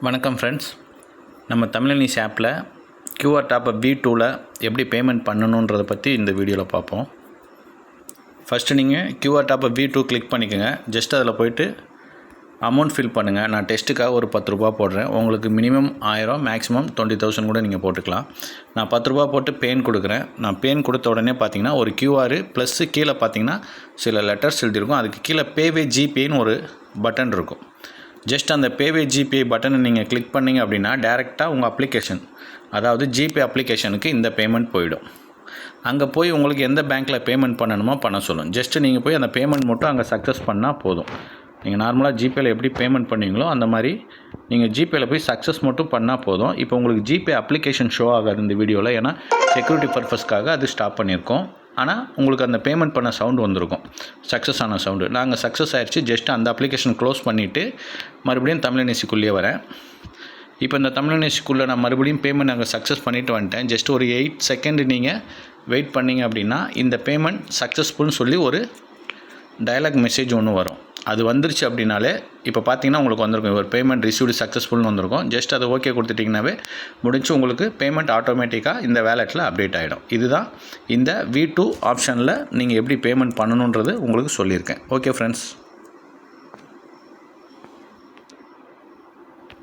வணக்கம் ஃப்ரெண்ட்ஸ், நம்ம தமிழனிஸ் ஆப்பில் கியூஆர் டாப்பை V2ல் எப்படி பேமெண்ட் பண்ணணுன்றதை பற்றி இந்த வீடியோவில் பார்ப்போம். ஃபஸ்ட்டு நீங்கள் கியூஆர் டாப்பை V2 கிளிக் பண்ணிக்கோங்க. ஜஸ்ட் அதில் போய்ட்டு அமௌண்ட் ஃபில் பண்ணுங்கள். நான் டெஸ்ட்டுக்காக ஒரு 10 ரூபா போடுறேன். உங்களுக்கு மினிமம் 1000, மேக்ஸிமம் 20,000 கூட நீங்கள் போட்டுக்கலாம். நான் 10 ரூபா போட்டு பேன் கொடுக்குறேன். நான் பேன் கொடுத்த உடனே பார்த்தீங்கன்னா ஒரு கியூஆர் ப்ளஸ்ஸு கீழே பார்த்தீங்கன்னா சில லெட்டர்ஸ் எழுதியிருக்கும். அதுக்கு கீழே பேவே ஜிபேன்னு ஒரு பட்டன் இருக்கும். ஜஸ்ட் அந்த பேவே ஜிபே பட்டனை நீங்கள் கிளிக் பண்ணிங்க அப்படின்னா டேரெக்டாக உங்கள் அப்ளிகேஷன், அதாவது ஜிபே அப்ளிகேஷனுக்கு இந்த பேமெண்ட் போயிடும். அங்கே போய் உங்களுக்கு எந்த பேங்க்கில் பேமெண்ட் பண்ணணுமோ பண்ண சொல்லும். ஜஸ்ட்டு நீங்கள் போய் அந்த பேமெண்ட் மட்டும் அங்கே சக்ஸஸ் பண்ணால் போதும். நீங்கள் நார்மலாக ஜிபேயில் எப்படி பேமெண்ட் பண்ணுவீங்களோ அந்த மாதிரி நீங்கள் ஜிபேயில் போய் சக்ஸஸ் மட்டும் பண்ணால் போதும். இப்போ உங்களுக்கு ஜிபே அப்ளிகேஷன் ஷோ ஆகாது இந்த வீடியோவில், ஏன்னா செக்யூரிட்டி பர்பஸ்க்காக அது ஸ்டாப் பண்ணியிருக்கோம். ஆனால் உங்களுக்கு அந்த பேமெண்ட் பண்ண சவுண்டு வந்திருக்கும், சக்ஸஸ் ஆன சவுண்டு. நாங்கள் சக்ஸஸ் ஆகிடுச்சு. ஜஸ்ட் அந்த அப்ளிகேஷன் க்ளோஸ் பண்ணிவிட்டு மறுபடியும் தமிழனிசிக்குள்ளேயே வரேன். இப்போ இந்த தமிழனிசிக்குள்ளே நான் மறுபடியும் பேமெண்ட் நாங்கள் சக்ஸஸ் பண்ணிவிட்டு வந்துட்டேன். ஜஸ்ட் ஒரு 8 செகண்ட் நீங்கள் வெயிட் பண்ணிங்க அப்படின்னா இந்த பேமெண்ட் சக்ஸஸ்ஃபுல்னு சொல்லி ஒரு டயலாக் மெசேஜ் ஒன்று வரும். அது வந்துருச்சு அப்படின்னாலே இப்போ பார்த்தீங்கன்னா உங்களுக்கு வந்திருக்கும், ஒரு பேமெண்ட் ரிசீவ்டு சக்ஸஸ்ஃபுல்னு வந்திருக்கும். ஜஸ்ட் அதை ஓகே கொடுத்துட்டிங்கனாவே முடிஞ்சு உங்களுக்கு பேமெண்ட் ஆட்டோமேட்டிக்காக இந்த வேலெட்டில் அப்டேட் ஆகிடும். இதுதான் இந்த V2 ஆப்ஷனில் நீங்கள் எப்படி பேமெண்ட் பண்ணணுன்றது உங்களுக்கு சொல்லியிருக்கேன். Okay friends.